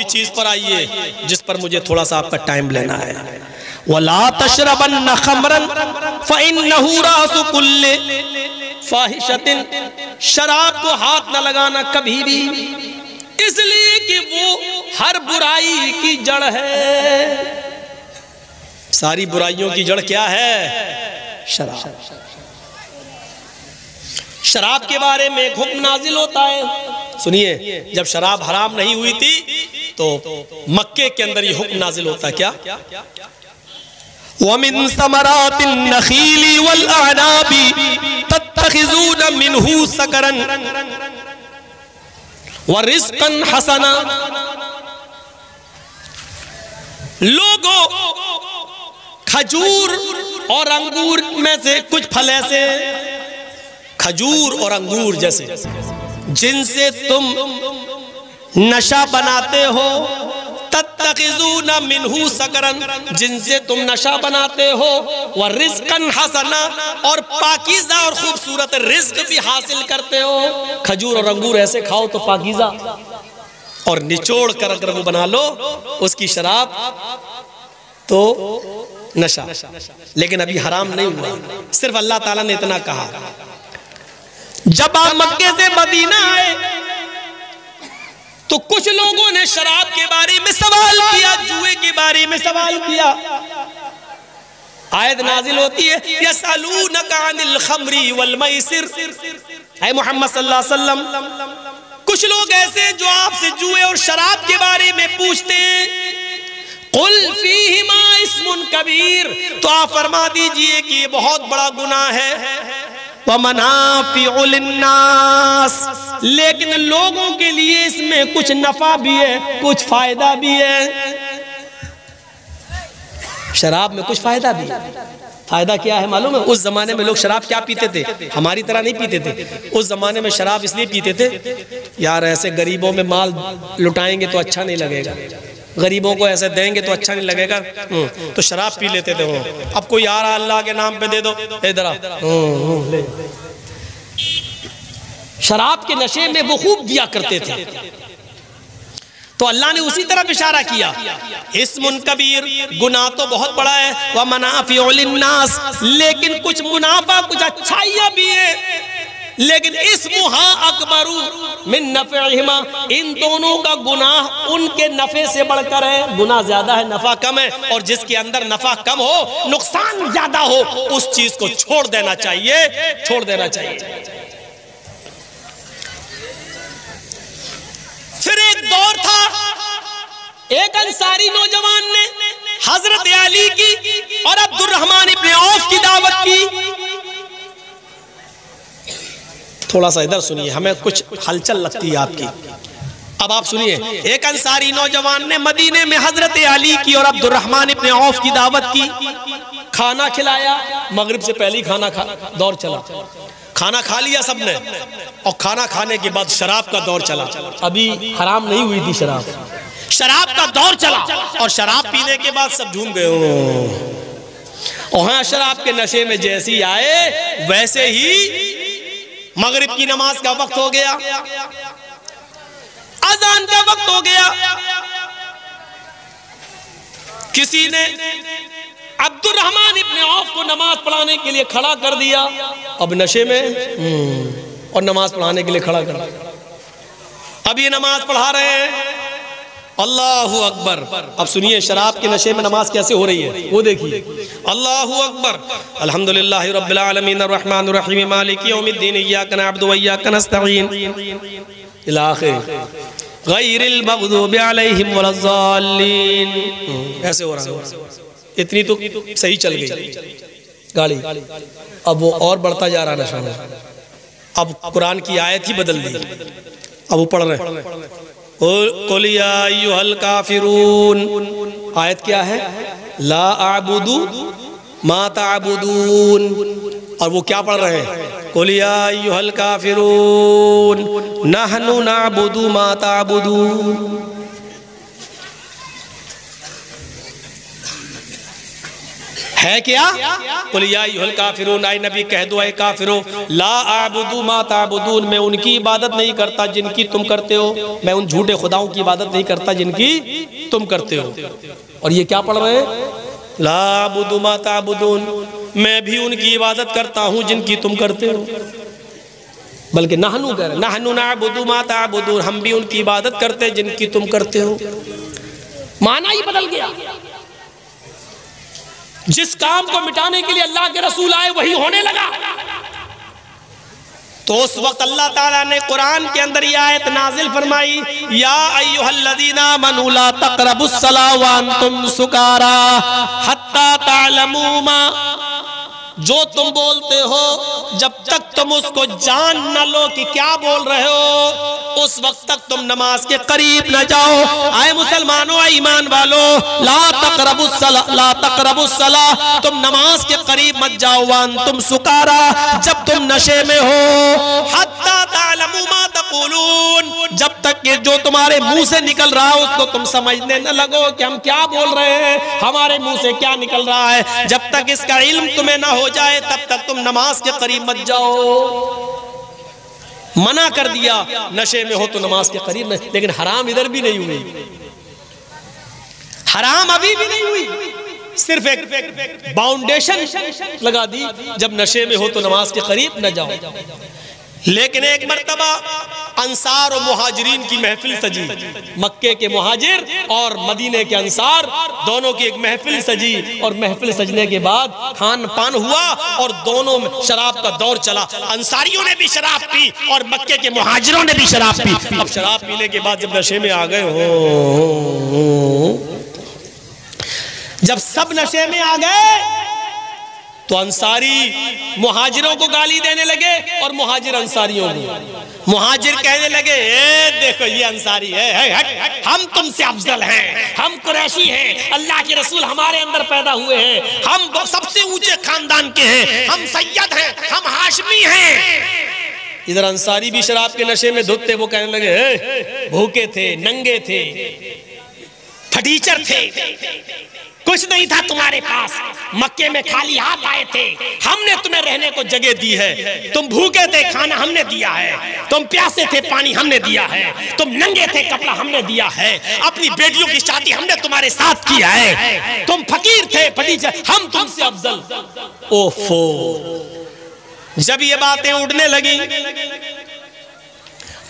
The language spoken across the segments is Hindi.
चीज पर आइए जिस पर मुझे थोड़ा सा आपका टाइम लेना है। वला तशरबन्न खमरन फइन्नहु रासु कुल्ले फाहिशतिन, शराब को हाथ न लगाना कभी भी, इसलिए कि वो हर बुराई की जड़ है। सारी बुराइयों की जड़ क्या है? शराब। शराब के बारे में एक हुक्म नाजिल होता है। सुनिए, जब शराब हराम नहीं हुई थी तो मक्के के अंदर ये हुक्म नाजिल होता है, क्या? वमिन समरातिन नखीली वल अनाबी तत्तखिज़ून मिनहु सकरन व रिज़्क़न हसना। लोगों, खजूर और अंगूर में से कुछ फल ऐसे, खजूर और अंगूर जैसे, जिनसे तुम नशा बनाते हो, तत्तखिज़ूना मिनहु सकरन, जिनसे तुम नशा बनाते हो, व रिज़्क़न हसना, और पाकीज़ा और खूबसूरत रिज़्क़ भी हासिल करते हो। खजूर और अंगूर ऐसे खाओ तो पाकीज़ा, और निचोड़ कर अगर वो बना लो उसकी शराब तो नशा। लेकिन अभी हराम नहीं हुआ, सिर्फ अल्लाह ताला ने इतना कहा। जब आप मक्के से मदीना आए तो कुछ लोगों ने शराब के बारे में सवाल किया, जुए के बारे में सवाल किया। आयत नाजिल होती है, यसअलूनका अनिल खम्री वल मैसिर, ऐ मोहम्मद सल्लल्लाहु अलैहि वसल्लम, कुछ लोग ऐसे जो आपसे जुए और शराब के बारे में पूछते हैं। कुल फीहिमा इस्मुन कबीर, तो आप फरमा दीजिए कि ये बहुत बड़ा गुनाह है। व मनाफिउ लिन्नास, लेकिन लोगों के लिए इसमें कुछ नफा भी है, कुछ फायदा भी है। शराब में कुछ फायदा भी है। फायदा क्या है मालूम है? उस जमाने में लोग शराब क्या पीते थे? हमारी तरह नहीं पीते थे। उस जमाने में शराब इसलिए पीते थे, यार ऐसे गरीबों में माल लुटाएंगे तो अच्छा नहीं लगेगा, गरीबों को ऐसे देंगे तो अच्छा नहीं लगेगा, तो शराब पी लेते थे वो। अब कोई आ रहा अल्लाह के नाम पे दे दो, इधर आ, शराब के नशे में वो खूब दिया करते थे। तो अल्लाह ने उसी तरफ इशारा किया, इस्मुन कबीर, गुनाह तो बहुत बड़ा है, व मनाफिउ लिन्नास, लेकिन कुछ मुनाफा, कुछ अच्छाइयां भी है। लेकिन इस्मुहा अकबरू मिन नफ़इहिमा, इन दोनों का गुनाह उनके नफे से बढ़कर है। गुनाह ज्यादा है, नफा कम है, और जिसके अंदर नफा कम हो, नुकसान ज्यादा हो, उस चीज को छोड़ देना चाहिए, छोड़ देना चाहिए। फिर एक दौर था, एक अंसारी नौजवान ने हजरत अली की और अब्दुर्रहमान इब्न औफ की दावत की। थोड़ा सा इधर सुनिए, हमें कुछ हलचल लगती है आपकी। अब आप सुनिए, एक अंसारी नौजवान ने मदीने में हजरत अली की और अब्दुर्रहमान इब्न औफ की दावत की, खाना खिलाया, मगरिब से पहले ही खाना दौर चला, खाना खा लिया सबने, और खाना खाने के बाद शराब का दौर चला। अभी हराम नहीं हुई थी शराब, शराब का दौर चला, और शराब पीने के बाद सब झूम गए। और हाँ, शराब के नशे में जैसे ही आए वैसे ही मगरिब की नमाज का वक्त हो गया, अजान का वक्त हो गया। किसी ने अब्दुर्रहमान इब्न औफ को नमाज पढ़ाने के लिए खड़ा कर दिया, अब नशे में, और नमाज पढ़ाने के लिए खड़ा कर दिया। अब ये नमाज पढ़ा रहे हैं, अल्लाहु अकबर। अब सुनिए शराब के नशे में नमाज कैसे हो रही है, वो देखिए। अल्लाहु अकबर, अल्हम्दुलिल्लाहि रब्बिल आलमीन अर्रहमानिर रहीम मालिकि यौमिद्दीन इय्याका नअबुदु व इय्याका नस्तईन इला आखिर गैरिल मग़दूबि अलैहिम वलज़्ज़ालीन। ऐसे हो रहा है। इतनी तो सही चल गई गाड़ी, अब वो और बढ़ता जा रहा नशा में। अब कुरान की आयत ही बदल दी, अब वो पढ़ रहे हैं, कुल या अय्युहल काफिरून। आयत क्या है? ला अअबुदु मा तअबुदून। और वो क्या पढ़ रहे हैं? कुल या अय्युहल काफिरून नहनु नअबुदु मा तअबुदून। है क्या? कुल या अय्युहल काफिरून, आए नबी कह दो ऐ काफिरो, ला आबुदु मा ताबुदून, मैं उनकी इबादत नहीं करता जिनकी तुम करते हो। मैं उन झूठे खुदाओं की इबादत नहीं करता जिनकी तुम करते हो। और ये क्या पढ़ रहे हैं? ला आबुदु मा ताबुदून, मैं भी उनकी इबादत करता हूं जिनकी तुम करते हो। बल्कि नहनु कह रहे, नहनु नाबुदु मा ताबुदून, हम भी उनकी इबादत करते हैं जिनकी तुम करते हो। माना ही बदल गया। जिस काम को मिटाने के लिए अल्लाह के रसूल आए वही होने लगा। तो उस वक्त अल्लाह ताला ने कुरान के अंदर ये आयत नाजिल फरमाई, या अय्युहल्लज़ीना आमनू ला तक़रबुस्सला व अंतुम सुकारा हत्ता तअलमू मा, जो तुम बोलते हो जब तक तुम उसको जान न लो कि क्या बोल रहे हो, उस वक्त तक तुम नमाज के करीब न जाओ। आए मुसलमानों, आए ईमान वालों, ला तक़रबुस्सला, तुम नमाज के करीब मत जाओ। वान तुम सुकारा, जब तुम नशे में हो। हत्ता तअलमू मा तक़ूलून, जब तक कि जो तुम्हारे मुंह से निकल रहा है उसको तुम समझने न लगो कि हम क्या बोल रहे हैं, हमारे मुंह से क्या निकल रहा है। जब तक इसका इल्म तुम्हें ना हो जाए तब तक तुम नमाज के करीब मत जाओ। मना कर दिया, नशे में हो तो नमाज के करीब नहीं। लेकिन हराम इधर भी नहीं हुई, हराम अभी भी नहीं हुई, सिर्फ एक बाउंडेशन लगा दी, जब नशे में हो तो नमाज के करीब न जाओ। लेकिन एक मर्तबा अंसार और मुहाजिरीन की महफिल सजी, मक्के के मुहाजिर और मदीने के अंसार दोनों की एक महफिल सजी। और महफिल सजने के बाद खान पान हुआ और दोनों में शराब का दौर चला। अंसारियों ने भी शराब पी और मक्के के मुहाजिरों ने भी शराब पी। अब शराब पीने के बाद जब नशे में आ गए हो, जब सब नशे में आ गए तो अंसारी मुहाजिरों को गाली देने लगे और मुहाजिर अंसारियों को। मुहाजिर कहने लगे, ए देखो ये अंसारी है, हम तुमसे अफजल हैं, हम कुरैशी हैं, अल्लाह के रसूल हमारे अंदर पैदा हुए हैं, हम सबसे ऊंचे खानदान के हैं, हम सैयद हैं, हम हाशमी हैं। इधर अंसारी भी शराब के नशे में धुत थे। वो कहने लगे, भूखे थे, नंगे थे, फटीचर थे, कुछ नहीं था तुम्हारे पास, मक्के में खाली हाथ आए थे, हमने तुम्हें रहने को जगह दी है। तुम भूखे थे, खाना हमने दिया है, तुम प्यासे थे, पानी हमने दिया है, तुम नंगे थे, कपड़ा हमने दिया है, अपनी बेटियों की शादी हमने तुम्हारे साथ किया है, तुम फकीर थे, फटीचर, हम तुमसे अफजल। ओफो, जब ये बातें उड़ने लगी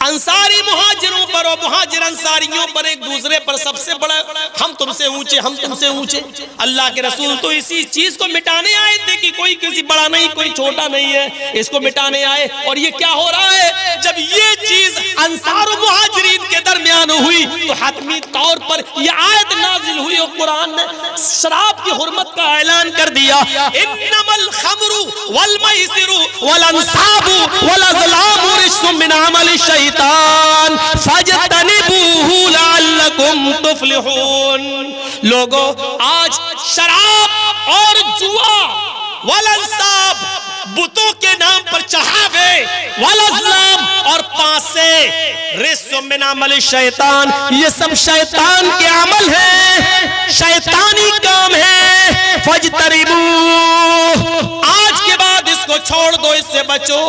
अंसारी मुहाजिरों पर और मुहाजिर अंसारियों पर, एक दूसरे पर सबसे बड़ा, हम तुमसे ऊंचे, हम तुमसे ऊंचे। अल्लाह के रसूल तो इसी चीज को मिटाने आए थे कि कोई किसी बड़ा नहीं, कोई छोटा नहीं है, इसको मिटाने आए। और ये क्या हो रहा है, जब ये चीज अंसार और मुहाजिरीन के दरमियान हुई तो हतमी तौर पर यह आयत नाजिल हुई और कुरान ने शराब की हुर्मत का ऐलान कर दिया। इन्नमल खमरु वल मैसिरु वल अंसाबु वल अज़लामु रिज्सुम मिन अमलि शैतान फजतनिबूहु लअल्लकुम तुफ्लिहून। लोगों, आज शराब और जुआ, वल अंसाब बुतों के नाम पर चढ़ावे, वल अज़लाम और पासे, रिज्सुम मिन अमलि शैतान, ये सब शैतान के अमल है, शैतानी काम है। फजतनिबू, आज के बाद इसको छोड़ दो, इससे बचो।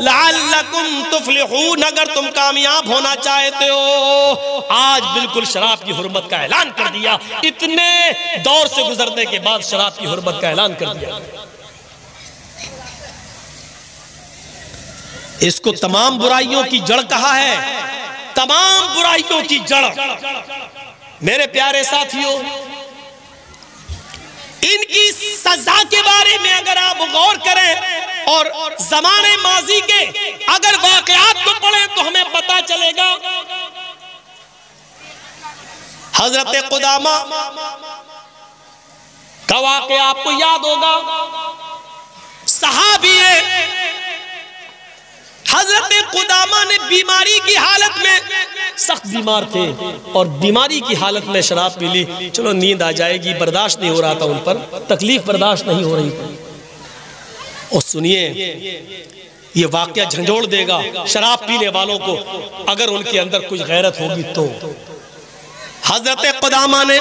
लअल्लकुम तुफ्लिहून, अगर तुम कामयाब होना चाहते हो। आज बिल्कुल शराब की हुर्मत का ऐलान कर दिया, इतने दौर से गुजरने के बाद शराब की हुर्मत का ऐलान कर दिया। इसको तमाम बुराइयों की जड़ कहा है, तमाम बुराइयों की जड़। मेरे प्यारे साथियों, इनकी सजा के बारे में अगर आप गौर करें और ज़माने माजी के अगर वाक़यात को पढ़ें तो हमें पता चलेगा। हजरत कुदामा का वाक़या आपको याद होगा, सहाबी है। हजरत कुदामा ने बीमारी की हालत में, सख्त बीमार थे और बीमारी की हालत में शराब पी ली। चलो नींद आ जाएगी, बर्दाश्त नहीं हो रहा था उन पर, तकलीफ बर्दाश्त नहीं हो रही थी। और सुनिए, ये वाकया झंझोड़ देगा शराब पीने वालों को, अगर उनके अंदर कुछ गैरत होगी तो। हजरत कुदामा ने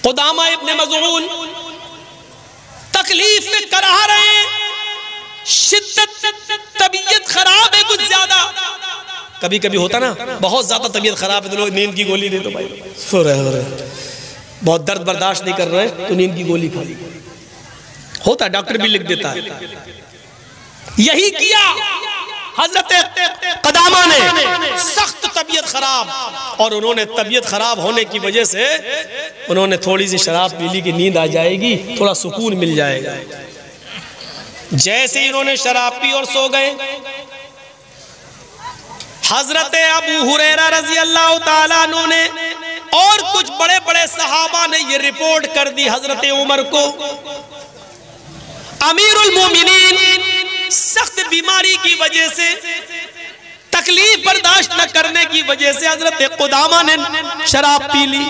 कुदामा इब्ने मज़ऊन तकलीफ में करा रहे हैं, शिद्दत, तबीयत खराब है कुछ ज्यादा। कभी कभी होता ना, बहुत ज्यादा तबीयत खराब है तो लोग नींद की गोली दे दो भाई, सो रहे, बहुत दर्द बर्दाश्त नहीं कर रहे तो नींद की गोली खा ली, होता है, डॉक्टर भी लिख देता है। यही किया हजरत कदामा ने, सख्त तबीयत खराब, और उन्होंने तबीयत खराब होने की वजह से उन्होंने थोड़ी सी शराब पी ली कि नींद आ जाएगी, थोड़ा सुकून मिल जाएगा। जैसे ही उन्होंने शराब पी और सो गए, हजरत अबू हुरैरा रजी अल्लाह ताला अन्हु ने और कुछ बड़े बड़े सहाबा ने ये रिपोर्ट कर दी हजरत उमर को। अमीरुल मोमिनीन सख्त बीमारी की वजह से, तकलीफ बर्दाश्त न करने की वजह से हजरत कुदामा ने शराब पी ली।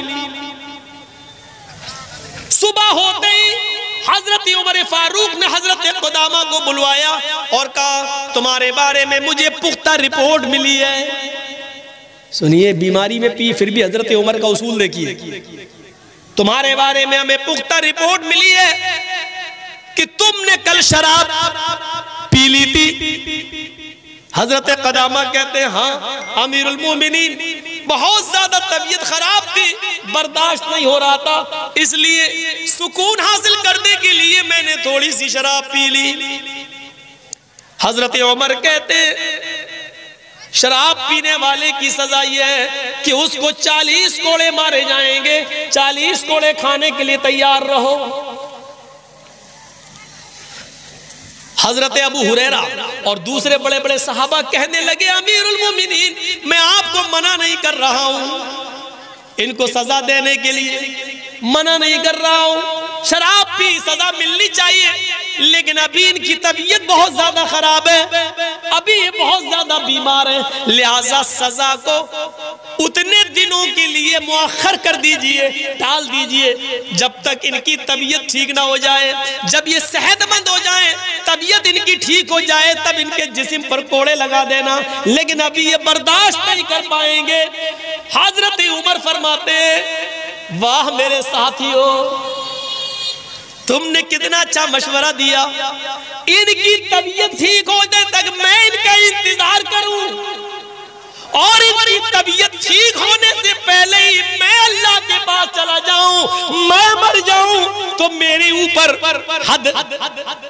सुबह होते ही हजरत उमर फारूक ने हजरत कुदामा को बुलवाया और कहा, तुम्हारे बारे में मुझे पुख्ता रिपोर्ट मिली है। सुनिए, बीमारी में पी फिर भी हजरत उमर का उसूल देखिए, तुम्हारे बारे में हमें पुख्ता रिपोर्ट मिली है कि तुमने कल शराब पी ली थी। हजरत कदामा कहते हैं, हाँ अमीरुल मोमिनीन, बहुत ज्यादा तबीयत खराब थी, बर्दाश्त नहीं हो रहा था, इसलिए सुकून हासिल करने के लिए मैंने थोड़ी सी शराब पी ली। हजरत उमर कहते, शराब पीने वाले की सजा यह है कि उसको 40 कोड़े मारे जाएंगे, 40 कोड़े खाने के लिए तैयार रहो। हजरत अबू हुरैरा और दूसरे बड़े बड़े सहाबा कहने लगे, अमीरुल मोमिनीन, मैं आपको मना नहीं कर रहा हूं, इनको सजा देने के लिए मना नहीं कर रहा हूं, शराब पी सजा मिलनी चाहिए, लेकिन अभी इनकी तबीयत बहुत ज्यादा खराब है, अभी ये बहुत ज्यादा बीमार है, लिहाजा सजा को उतने दिनों के लिए मुअख्खर कर दीजिए, टाल दीजिए, जब तक इनकी तबीयत ठीक ना हो जाए। जब ये सेहतमंद हो जाए, तबीयत इनकी ठीक हो जाए, तब इनके जिस्म पर कोड़े लगा देना, लेकिन अभी ये बर्दाश्त नहीं कर पाएंगे। हजरत उमर फरमाते, वाह मेरे साथियों, तुमने कितना अच्छा मशवरा दिया, इनकी तबीयत ठीक हो जाए तक मैं इनका इंतजार करूं, और इनकी तबीयत ठीक होने से पहले ही मैं अल्लाह के पास चला जाऊं, मैं मर जाऊं तो मेरे ऊपर हद,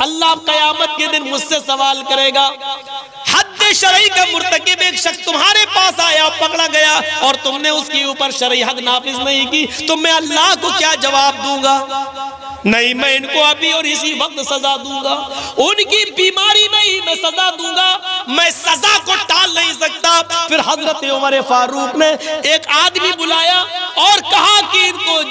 अल्लाह क़यामत के दिन मुझसे सवाल करेगा। हद शरई का मुर्तकिब एक शख्स तुम्हारे पास आया, पकड़ा गया, और तुमने उसके ऊपर शरई हद नाफिज नहीं की, तो मैं अल्लाह को क्या जवाब दूंगा? नहीं, मैं इनको अभी और इसी वक्त सजा दूंगा, उनकी बीमारी में ही मैं सजा दूंगा, मैं सजा को टाल नहीं सकता। फिर हजरत उमर फारूक ने एक आदमी बुलाया और कहा कि इनको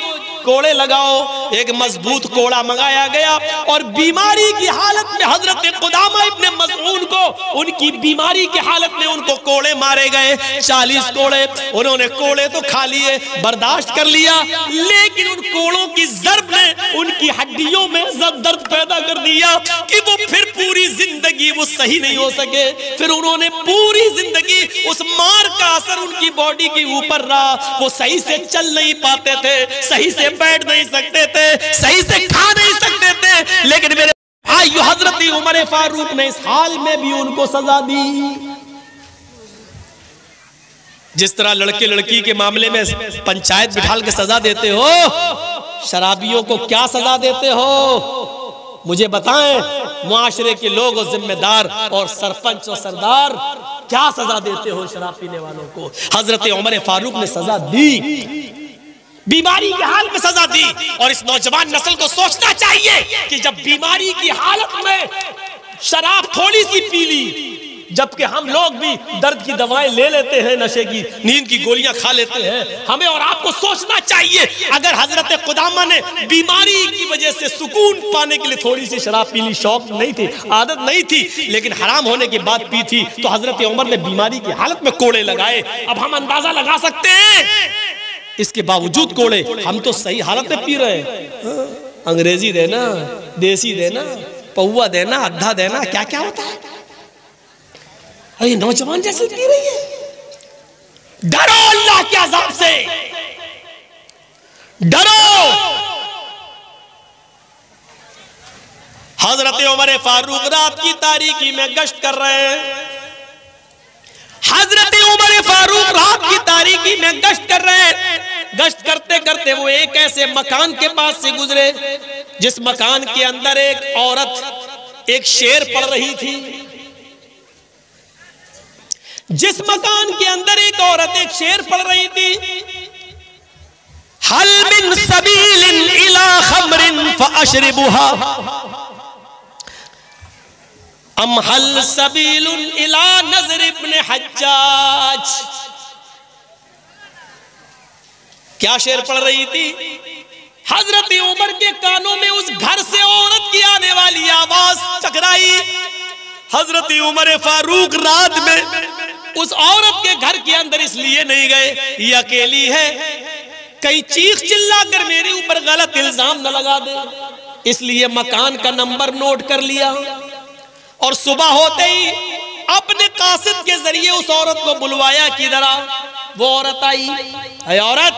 कोड़े लगाओ। एक मजबूत कोड़ा मंगाया गया और बीमारी की हालत में हजरत कुदामा इब्ने मज़ऊन को, उनकी बीमारी की हालत में उनको कोड़े मारे गए, 40 कोड़े। उन्होंने कोड़े तो खा लिए, बर्दाश्त कर लिया, लेकिन उन कोड़ों की ज़र्ब ने उनकी हड्डियों में दर्द पैदा कर दिया कि वो फिर पूरी जिंदगी वो सही नहीं हो सके। फिर उन्होंने पूरी जिंदगी उस मार का असर उनकी बॉडी के ऊपर रहा, वो सही से चल नहीं पाते थे, सही से बैठ नहीं सकते थे, सही से खा नहीं सकते थे। लेकिन मेरे भाइयों, हजरत उमर फारूक ने इस हाल में भी उनको सजा दी। जिस तरह लड़के लड़की के मामले में पंचायत बिठाल के सजा देते हो, शराबियों को क्या सजा देते हो मुझे बताएं। मुआशरे के लोग और जिम्मेदार और सरपंच और सरदार क्या सजा देते हो शराब पीने वालों को? हजरत उमर फारूक ने सजा दी, बीमारी के हाल में सजा दी। और इस नौजवान नस्ल को सोचना चाहिए कि जब बीमारी की हालत में शराब थोड़ी सी पी ली, जबकि हम लोग भी दर्द की दवाएं ले लेते हैं, नशे की नींद की गोलियां खा लेते हैं, हमें और आपको सोचना चाहिए अगर हजरत कुदामा ने बीमारी की वजह से सुकून पाने के लिए थोड़ी सी शराब पी ली, शौक नहीं थी, आदत नहीं थी, लेकिन हराम होने के बाद पी थी, तो हजरत उमर ने बीमारी की हालत में कोड़े लगाए। अब हम अंदाजा लगा सकते हैं, इसके बावजूद कोड़े, हम तो सही हालत में पी रहे हैं। अंग्रेजी देना, देसी देना, पौवा देना, अद्धा देना, क्या क्या होता है। अरे नौजवान जैसे पी रही है। डरो अल्लाह के अज़ाब से, डरो। हजरत उमर फारूक रात की तारीकी में गश्त कर रहे हैं। हजरत उमर फारूक रात की तारीकी में गश्त कर रहे हैं। गश्त करते करते वो एक ऐसे मकान के पास से गुजरे जिस मकान के अंदर एक औरत एक शेर पढ़ रही थी। जिस मकान के अंदर एक औरत एक शेर पढ़ रही थी, हल मिन सबीलिन इला खमरिन फअशरिबुहा अम हल सबीलुन इला नजर इब्न हज्जाज। क्या शेर पढ़ रही थी? हजरत उमर के कानों में उस घर से औरत की आने वाली आवाज टकराई। हजरत उमर फारूक रात में उस औरत के घर के अंदर इसलिए नहीं गए, ये अकेली है, कहीं चीख चिल्ला कर मेरे ऊपर गलत इल्जाम न लगा दे, इसलिए मकान का नंबर नोट कर लिया। और सुबह होते ही अपने कासिद के जरिए उस औरत को बुलवाया कि जरा। वो औरत आई। है औरत,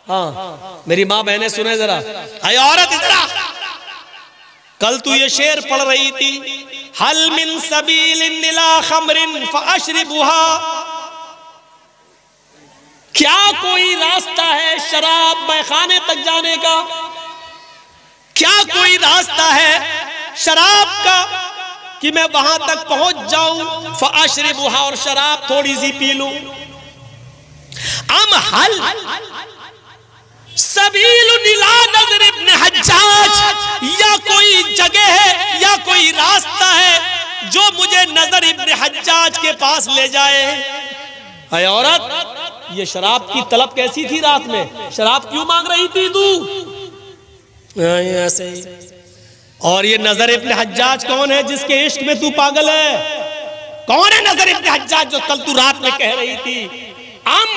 हाँ मेरी माँ बहने सुने जरा, है औरत इधर आ। कल तू ये शेर पढ़ रही थी, हल मिन सबीलिन इला खमरिन फअशरिबुहा। क्या कोई रास्ता है शराब मैखाने तक जाने का? क्या कोई रास्ता है शराब का कि मैं वहां तक पहुंच जाऊं? फअशरिबुहा, और शराब थोड़ी सी पी लूं। अम हल सबीलुन इला नजर इब्न हज्जाज, या कोई जगह है या कोई रास्ता है जो मुझे नजर इब्न हज्जाज के पास ले जाए। है औरत, ये शराब की तलब कैसी थी रात में? शराब क्यों मांग रही थी तू? ऐसे ही। और ये नजर इब्न हज्जाज कौन है जिसके इश्क में तू पागल है? कौन है नजर इब्न हज्जाज जो कल तू रात में कह रही थी? अम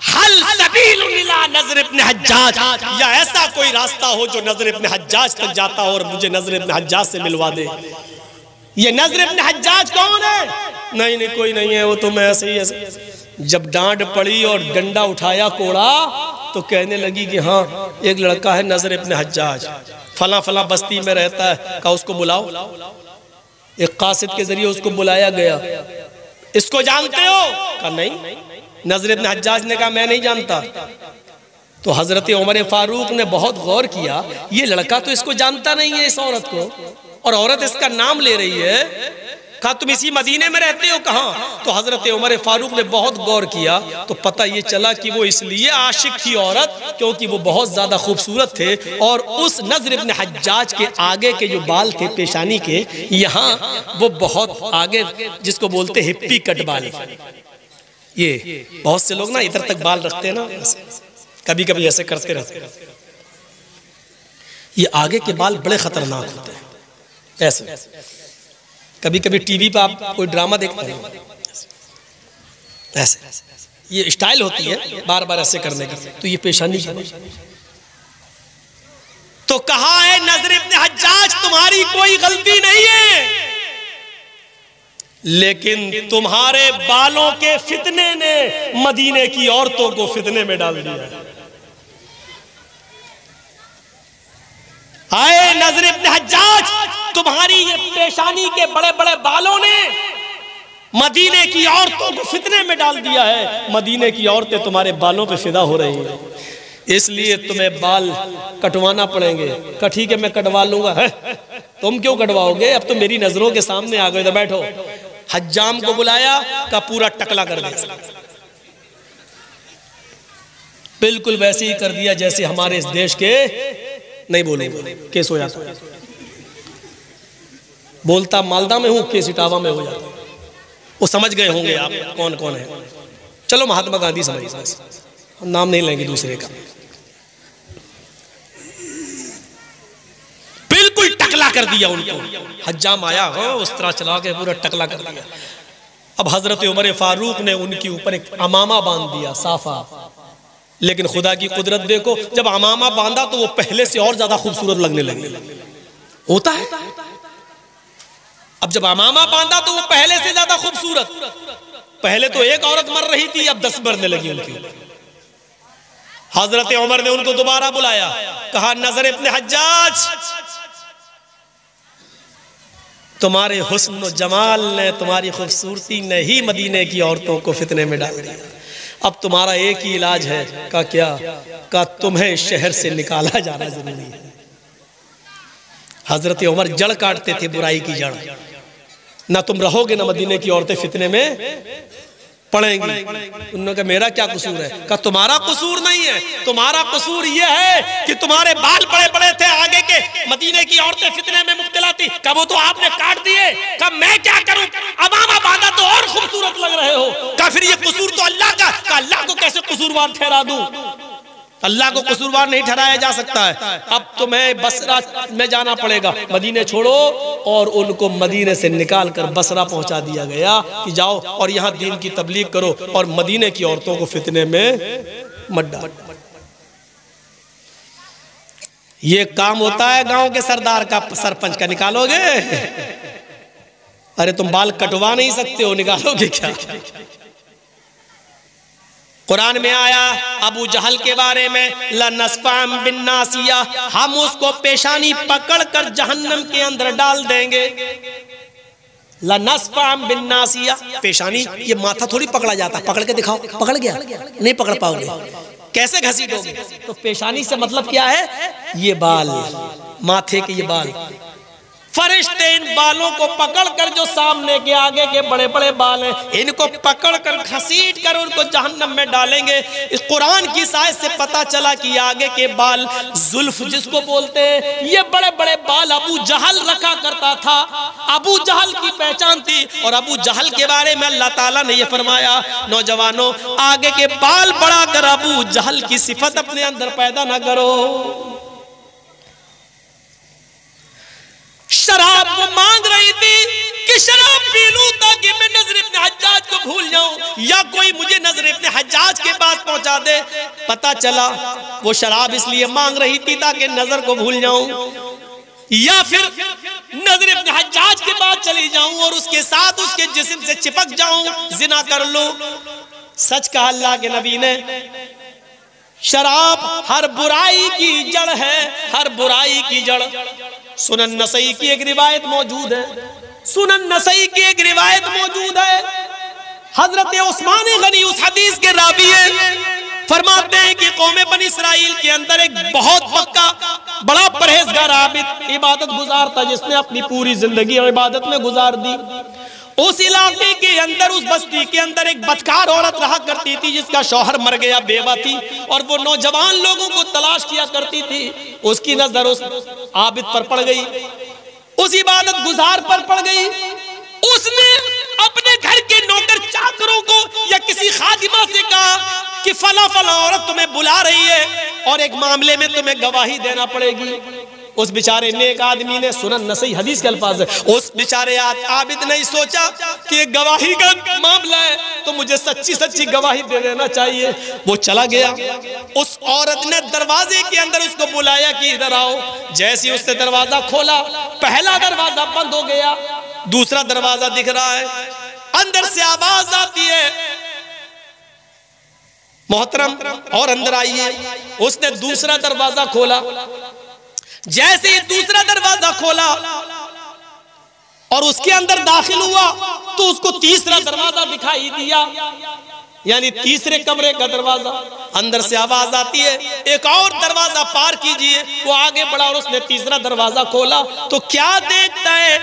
हल सबीलुन इला नजर इब्न हज्जाज, या ऐसा कोई रास्ता हो जो नजर इब्न हज्जाज तक जाता हो और मुझे नजर इब्न हज्जाज से मिलवा दे। ये नजर इब्न हज्जाज कौन है? नहीं नहीं कोई नहीं है, वो तो मैं ऐसे ही ऐसे। जब डांट पड़ी और डंडा उठाया कोड़ा तो कहने लगी कि हाँ एक लड़का है नजर इब्न हज्जाज, फला फला बस्ती में रहता है, का उसको बुलाओ। एक कासिद के जरिए उसको बुलाया गया। इसको जानते हो? कहा नहीं। नजर इब्न हज्जाज ने कहा मैं नहीं जानता। तो हजरत उमर फारूक ने बहुत गौर किया, ये लड़का तो इसको जानता नहीं है इस औरत को, और औरत इसका नाम ले रही है। कहा तुम इसी मदीने में रहते हो? कहाँ? तो हजरत उमर फारूक ने बहुत गौर किया तो पता ये चला कि वो इसलिए आशिक थी औरत क्योंकि वो बहुत ज्यादा खूबसूरत थे, और उस नजर इब्न हज्जाज के आगे के जो बाल थे पेशानी के, यहाँ वो बहुत आगे, जिसको बोलते हिप्पी कट बाल। ये बहुत से लोग ना इधर तक बाल रखते हैं ना, कभी कभी ऐसे करते रहते हैं। ये आगे के बाल बड़े खतरनाक होते हैं। ऐसे कभी कभी टीवी पे आप कोई ड्रामा देखते हैं, ऐसे ये स्टाइल होती है बार बार ऐसे करने की, तो ये पेशानी की। तो कहा है नजर इब्न हज्जाज तुम्हारी कोई गलती नहीं है, लेकिन तुम्हारे बालों के फितने ने मदीने की औरतों को फितने में डाल दिया। आए नजर इब्न हज्जाज, तुम्हारी ये पेशानी के बड़े बड़े बालों ने मदीने की औरतों को फितने में डाल दिया है। मदीने की औरतें तुम्हारे बालों पे फिदा हो रही हैं, इसलिए तुम्हें बाल कटवाना पड़ेंगे। कहा ठीक है मैं कटवा लूंगा। है तुम क्यों कटवाओगे? अब तो मेरी नजरों के सामने आ गए, तो बैठो। हज्जाम को बुलाया, का पूरा टकला कर दिया, बिल्कुल वैसे ही कर दिया जैसे हमारे इस देश के, नहीं बोलूंगा केस हो जाता, बोलता मालदा में हूं केस इटावा में हो जाता। वो समझ गए होंगे आप कौन कौन है। चलो महात्मा गांधी समझ, हम नाम नहीं लेंगे दूसरे का। बिल्कुल टकला कर दिया उनको। हज्जाम आया, हाँ उस तरह चला के पूरा टकला कर दिया। अब हजरत उमर फारूक ने उनके ऊपर एक अमामा बांध दिया, साफा। लेकिन खुदा की कुदरत देखो, जब अमामा बांधा तो वो पहले से और ज्यादा खूबसूरत लगने लगे। होता है, अब जब अमामा बांधा तो वो पहले से ज्यादा खूबसूरत। पहले तो एक औरत मर रही थी, अब 10 मरने लगी उनकी। हजरत उमर ने उनको दोबारा बुलाया, कहा नजर इब्न हज्जाज, तुम्हारे हुस्न और जमाल ने, तुम्हारी खूबसूरती ने ही मदीने की औरतों को फितने में डाल दिया। अब तुम्हारा एक ही इलाज है। का क्या? का तुम्हें इस शहर से निकाला जाना जरूरी है। हजरत उमर जड़ काटते थे, बुराई की जड़। ना तुम रहोगे ना मदीने की औरतें फितने में पड़ेंगी। उन्होंने कहा मेरा क्या कसूर है? कहा तुम्हारा कसूर नहीं है, तुम्हारा कसूर यह है कि तुम्हारे बाल बड़े बड़े थे आगे के, मदीने की औरतें फितने में मुब्तला थी। कहा वो तो आपने काट दिए। कहा मैं क्या करूं, अमामा बांधा तो और खूबसूरत लग रहे हो। कहा फिर ये कसूर तो अल्लाह का। कहा अल्लाह को कैसे कसूरवार ठहरा दूं? अल्लाह को कसूरवार नहीं ठहराया जा सकता है। अब तुम्हें बसरा में जाना पड़ेगा, मदीने छोड़ो। और उनको मदीने से निकाल कर बसरा पहुंचा दिया गया कि जाओ और यहाँ दीन की तबलीग करो और मदीने की औरतों को फितने में मत डालो। ये काम होता है गांव के सरदार का, सरपंच का। निकालोगे? अरे तुम बाल कटवा नहीं सकते हो, निकालोगे क्या? कुरान में आया अबू जहल के बारे में, लनस्फाम बिन नासिया, हम उसको पेशानी पकड़कर जहन्नम के अंदर डाल देंगे। लनस्फाम बिन नासिया, पेशानी, ये माथा थोड़ी पकड़ा जाता। पकड़ के दिखाओ, पकड़ गया? नहीं पकड़ पाओगे। कैसे घसीटोगे? तो पेशानी से मतलब क्या है? ये बाल, माथे के ये बाल। फरिश्ते इन बालों को पकड़कर, जो सामने के आगे के बड़े बड़े बाल हैं, इनको पकड़कर घसीट कर उनको जहन्नम में डालेंगे। इस कुरान की साइज से पता चला कि आगे के बाल, जुल्फ जिसको बोलते हैं, ये बड़े बड़े बाल अबू जहल रखा करता था। अबू जहल की पहचान थी। और अबू जहल के बारे में अल्लाह ताला ने यह फरमाया, नौजवानों आगे के बाल बढ़ा कर अबू जहल की सिफत अपने अंदर पैदा ना करो। शराब वो मांग रही थी कि शराब पी लूं ताकि मैं नजर इब्न हज्जाज को भूल जाऊं, या कोई मुझे नजर इब्न हज्जाज के पास पहुंचा दे। पता चला वो शराब इसलिए मांग रही थी ताकि नजर को भूल जाऊं, या फिर नजर इब्न हज्जाज के पास चली जाऊं और उसके साथ उसके जिस्म से चिपक जाऊं, जिना कर लूं। सच कहा अल्लाह के नबी ने, शराब हर बुराई की जड़ है, हर बुराई की जड़। सुनन नसई की एक रिवायत मौजूद है, सुनन नसई की एक रिवायत मौजूद है। हजरत उस्मान गनी उस हदीस के रावी हैं, फरमाते हैं कि कौमे बनी इसराइल के अंदर एक बहुत पक्का बड़ा परहेजगार आबिद इबादत गुजार था, जिसने अपनी पूरी जिंदगी इबादत में गुजार दी। उस इलाके के अंदर, उस बस्ती के अंदर एक बदकार औरत रहा करती थी जिसका शौहर मर गया, बेवा थी, और वो नौजवान लोगों को तलाश किया करती थी। उसकी नजर उस आबिद पर पड़ गई, उस इबादत गुजार पर पड़ गई। उसने अपने घर के नौकर चाकरों को या किसी खादिमा से कहा कि फला फला औरत तुम्हें बुला रही है और एक मामले में तुम्हें गवाही देना पड़ेगी। उस बेचारे नेक आदमी ने, सुनन नसई हदीस के अल्फाज है, उस बेचारे आबिद ने सोचा कि एक गवाही का मामला है तो मुझे सच्ची सच्ची गवाही दे देना चाहिए। वो चला गया, उस औरत ने दरवाजे के अंदर उसको बुलाया कि इधर आओ। जैसे ही उसने दरवाजा खोला, पहला दरवाजा बंद हो गया, दूसरा दरवाजा दिख रहा है, अंदर से आवाज आती है, मोहतरम और अंदर आइए। उसने दूसरा दरवाजा खोला, जैसे ही दूसरा दरवाजा खोला और उसके अंदर दाखिल हुआ तो उसको तीसरा दरवाजा दिखाई दिया, यानी तीसरे कमरे का दरवाजा। अंदर से आवाज आती है, एक और दरवाजा पार कीजिए। वो आगे बढ़ा और उसने तीसरा दरवाजा खोला तो क्या देखता है,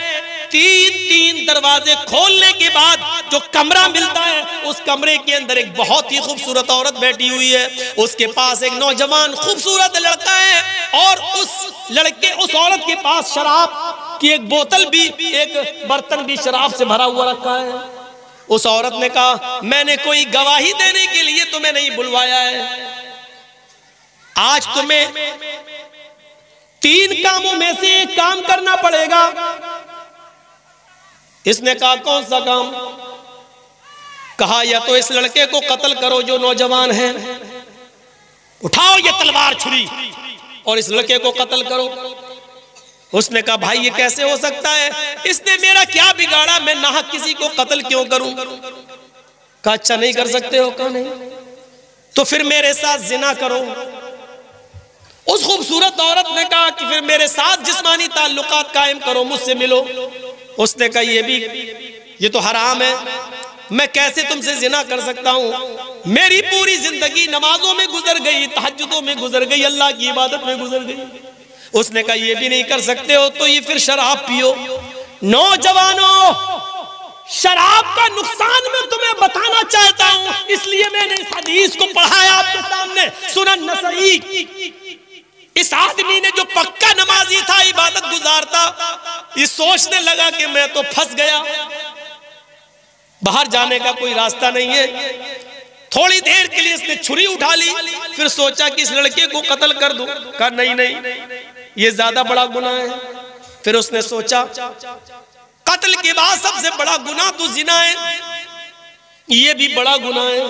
तीन दरवाजे खोलने के बाद जो कमरा मिलता है, उस कमरे के अंदर एक बहुत ही खूबसूरत औरत बैठी हुई है। उसके पास एक नौजवान खूबसूरत लड़का है और उस औरत के पास शराब की एक बोतल भी, एक बर्तन भी शराब से भरा हुआ रखा है। उस औरत ने कहा, मैंने कोई गवाही देने के लिए तुम्हें नहीं बुलवाया है, आज तुम्हें 3 कामों में से एक काम करना पड़ेगा। इसने कहा, कौन सा काम? कहा, या तो इस लड़के को कत्ल करो जो नौजवान है, उठाओ ये तलवार छुरी और इस लड़के को कत्ल करो। उसने कहा, भाई ये कैसे हो सकता है, इसने मेरा क्या बिगाड़ा, मैं नाहक किसी को कत्ल क्यों करूं? कहा, अच्छा नहीं कर सकते हो? कहा नहीं। तो फिर मेरे साथ जिना करो। उस खूबसूरत औरत ने कहा कि फिर मेरे साथ जिस्मानी ताल्लुकात कायम करो, मुझसे मिलो। उसने कहा ये तो हराम है, मैं कैसे तुमसे जिना कर सकता हूं? मेरी पूरी जिंदगी नमाजों में गुजर गई, तहज्जुदों में गुजर गई, अल्लाह की इबादत में गुजर गई। उसने कहा ये भी नहीं कर सकते हो तो ये फिर शराब पियो। नौजवानों, शराब का नुकसान मैं तुम्हें बताना चाहता हूं, इसलिए मैंने इस हदीस को पढ़ाया आपके सामने। सुनन नसई। इस आदमी ने जो पक्का नमाजी था, इबादत गुजार था, ये सोचने लगा कि मैं तो फंस गया, बाहर जाने का कोई रास्ता नहीं है। थोड़ी देर के लिए इसने छुरी उठा ली, फिर सोचा कि इस लड़के को कत्ल कर दूं। कहा नहीं, ये ज्यादा बड़ा गुनाह है। फिर उसने सोचा कत्ल के बाद सबसे बड़ा गुनाह तो जिना है, ये भी बड़ा गुनाह है,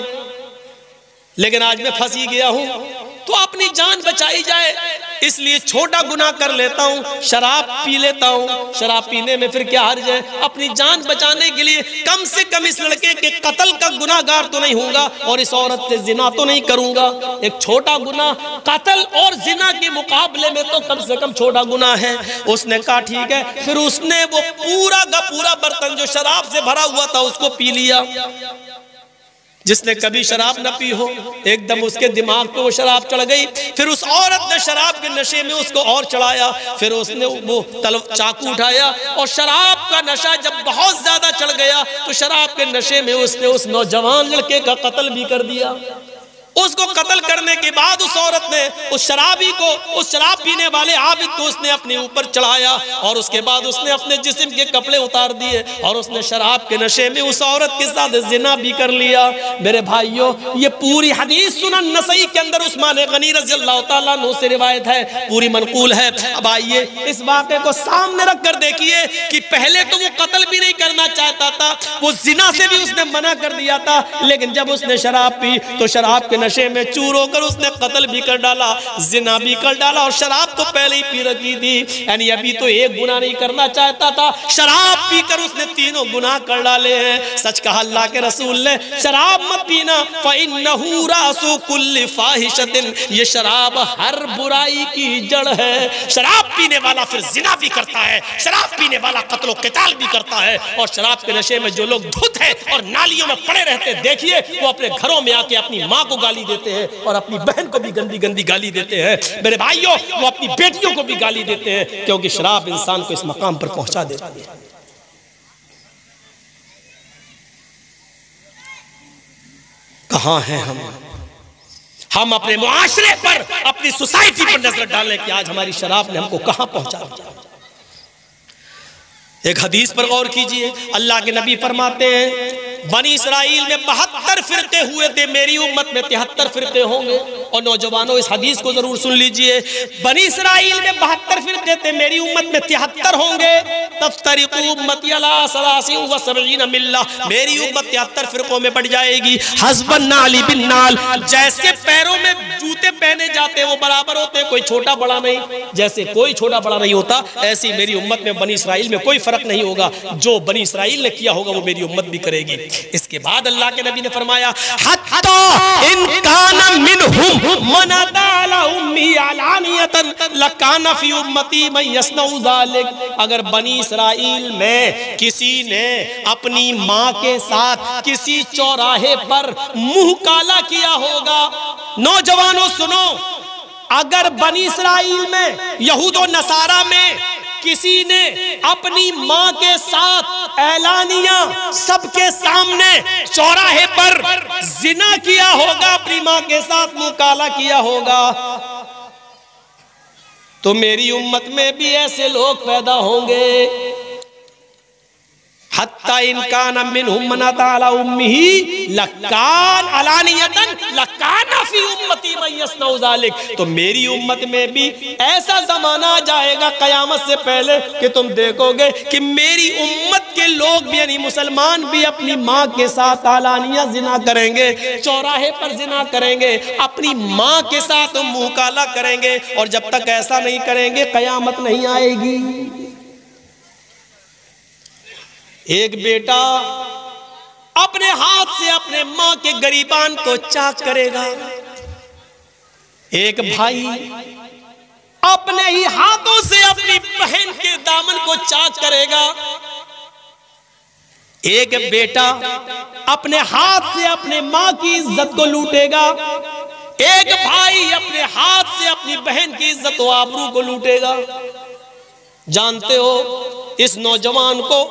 लेकिन आज मैं फंसी गया हूं तो अपनी जान बचाई जाए, इसलिए छोटा गुनाह कर लेता हूं, शराब पी लेता हूं। शराब पीने में फिर क्या हर्ज है? अपनी जान बचाने के लिए कम से कम इस लड़के के कत्ल का गुनाहगार तो नहीं होऊंगा और इस औरत से जिना तो नहीं करूंगा। एक छोटा गुनाह कत्ल और जिना के मुकाबले में तो कम से कम छोटा गुनाह है। उसने कहा ठीक है। फिर उसने वो पूरा का पूरा बर्तन जो शराब से भरा हुआ था उसको पी लिया। जिसने कभी शराब न पी हो, एकदम उसके दिमाग पे वो शराब चढ़ गई। फिर उस औरत ने शराब के नशे में उसको और चढ़ाया। फिर उसने वो चाकू उठाया और शराब का नशा जब बहुत ज्यादा चढ़ गया तो शराब के नशे में उसने उस नौजवान लड़के का कत्ल भी कर दिया। उसको कत्ल करने के बाद उस औरत ने उस शराबी को, उस शराब पीने वाले आबिद को उसने अपने ऊपर चढ़ाया और उसके बाद उसने अपने जिस्म के कपड़े उतार दिए और उसने शराब के नशे में उस औरत के साथ जिना भी कर लिया। मेरे भाइयों, ये पूरी हदीस सुनन नसई के अंदर उस्मान गनी रज़ियल्लाहु ताला अन्हु से रिवायत है, पूरी मनकूल है। अब आइए इस वाक़े को सामने रख कर देखिए कि पहले तो वो कत्ल भी नहीं करना चाहता था, वो जिना से भी उसने मना कर दिया था, लेकिन जब उसने शराब पी तो शराब के नशे में चूर होकर उसने कत्ल भी कर डाला, जिना भी कर डाला और शराब तो पहले ही पी रखी थी। यानी अभी तो एक गुनाह नहीं करना चाहता था, शराब पीकर उसने तीनों गुनाह कर डाले हैं। सच कहा अल्लाह के रसूल ने, शराब मत पीना, फ़इन्नहु रासु कुल्ली फ़ाहिशतिन, ये शराब हर बुराई की जड़ है। शराब पीने वाला फिर जिना भी करता है, शराब पीने वाला कत्ल क़िताल भी करता है। और शराब के नशे में जो लोग धुत है और नालियों में पड़े रहते, देखिए वो अपने घरों में आके अपनी माँ को गाली देते हैं और अपनी बहन को भी गंदी गंदी गाली देते हैं। मेरे भाइयों, वो अपनी बेटियों को भी गाली देते हैं, क्योंकि शराब इंसान को इस मकाम पर पहुंचा देती है। कहां हैं हम अपने मुआशरे पर, अपनी सोसाइटी पर नजर डालें कि आज हमारी शराब ने हमको कहां पहुंचा दिया। एक हदीस पर गौर कीजिए, अल्लाह के नबी फरमाते हैं, बनी इसराइल में 72 फिरके हुए थे, मेरी उम्मत में 73 फिरके होंगे। और नौजवानों, इस हदीस को जरूर सुन लीजिए, बनी इसराइल में 72 फिरके थे, मेरी उम्मत में 73 होंगे। तफ्तरिकु उम्मती अला सलासिन व सबईन मिल्ला, मेरी उम्मत 73 फिरकों में बढ़ जाएगी। हस्बन नाली बिन नाल, जैसे पैरों में जूते पहने जाते वो बराबर होते, कोई छोटा बड़ा नहीं, जैसे कोई छोटा बड़ा नहीं होता, ऐसी मेरी उम्मत में बनी इसराइल में कोई फर्क नहीं होगा। जो बनी इसराइल ने किया होगा वो मेरी उम्मत भी करेगी। इसके बाद अल्लाह के नबी ने फरमाया, हत्ता इन काना मिनहुम मन अला उम्मी अलानियतन लकाना फी उम्मती मन यसनउ ज़ालिक, अगर बनी इसराइल में किसी ने अपनी माँ के साथ किसी चौराहे पर मुंह काला किया होगा। नौजवानों सुनो, अगर बनी इसराइल में, यहूद और नसारा में किसी ने अपनी माँ के साथ ऐलानिया सबके सामने चौराहे पर जिना किया होगा, अपनी माँ के साथ मुंह काला किया होगा, तो मेरी उम्मत में भी ऐसे लोग पैदा होंगे। हत्ता इनकान मिनहुम मन अला उम्मिही लकान अलानियतन लकाना फी उम्मती मन यसनउ ज़ालिक, तो मेरी उम्मत में भी ऐसा जमाना आ जाएगा कयामत से पहले कि तुम देखोगे कि मेरी उम्मत के लोग भी, यानी मुसलमान भी, अपनी माँ के साथ अलानिया जिना करेंगे, चौराहे पर जिना करेंगे, अपनी माँ के साथ मुंह काला करेंगे। और जब तक ऐसा नहीं करेंगे कयामत नहीं आएगी। एक बेटा अपने हाथ से अपने माँ के गरीबान को चाक करेगा। एक भाई अपने ही हाथों से अपनी बहन के दामन को चाक करेगा। एक बेटा अपने हाथ से अपने माँ की इज्जत को लूटेगा। एक भाई अपने हाथ से अपनी बहन की इज्जत व आबरू को लूटेगा। जानते हो, इस नौजवान को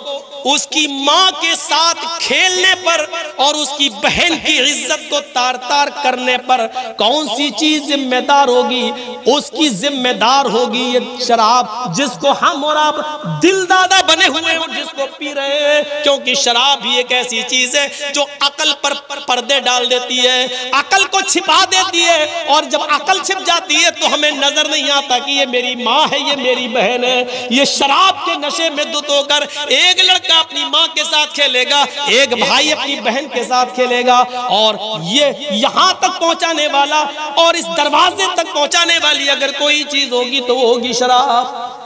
उसकी माँ के साथ खेलने पर और उसकी बहन की इज्जत को तार तार करने पर कौन सी चीज जिम्मेदार होगी? उसकी जिम्मेदार होगी ये शराब, जिसको हम और आप दिल दादा बने हुए हैं, जिसको पी रहे हैं। क्योंकि शराब भी एक ऐसी चीज है जो अकल पर पर्दे डाल देती है, अकल को छिपा देती है। और जब अकल छिप जाती है तो हमें नजर नहीं आता कि ये मेरी माँ है, ये मेरी बहन है। ये शराब के नशे में धुत होकर एक लड़का अपनी माँ के साथ खेलेगा, एक भाई अपनी बहन के साथ खेलेगा, और ये यहां तक पहुंचाने वाला और इस दरवाजे तक पहुंचाने वाली अगर कोई चीज होगी तो वो होगी शराब।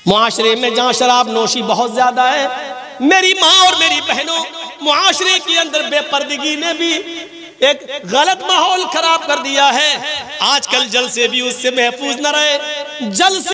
मुआशरे में जहां शराब नोशी बहुत ज्यादा है, मेरी माँ और मेरी बहनों, मुआशरे के अंदर बेपर्दगी ने भी एक गलत माहौल खराब कर दिया है। आजकल जल से भी उससे महफूज न रहे, जल से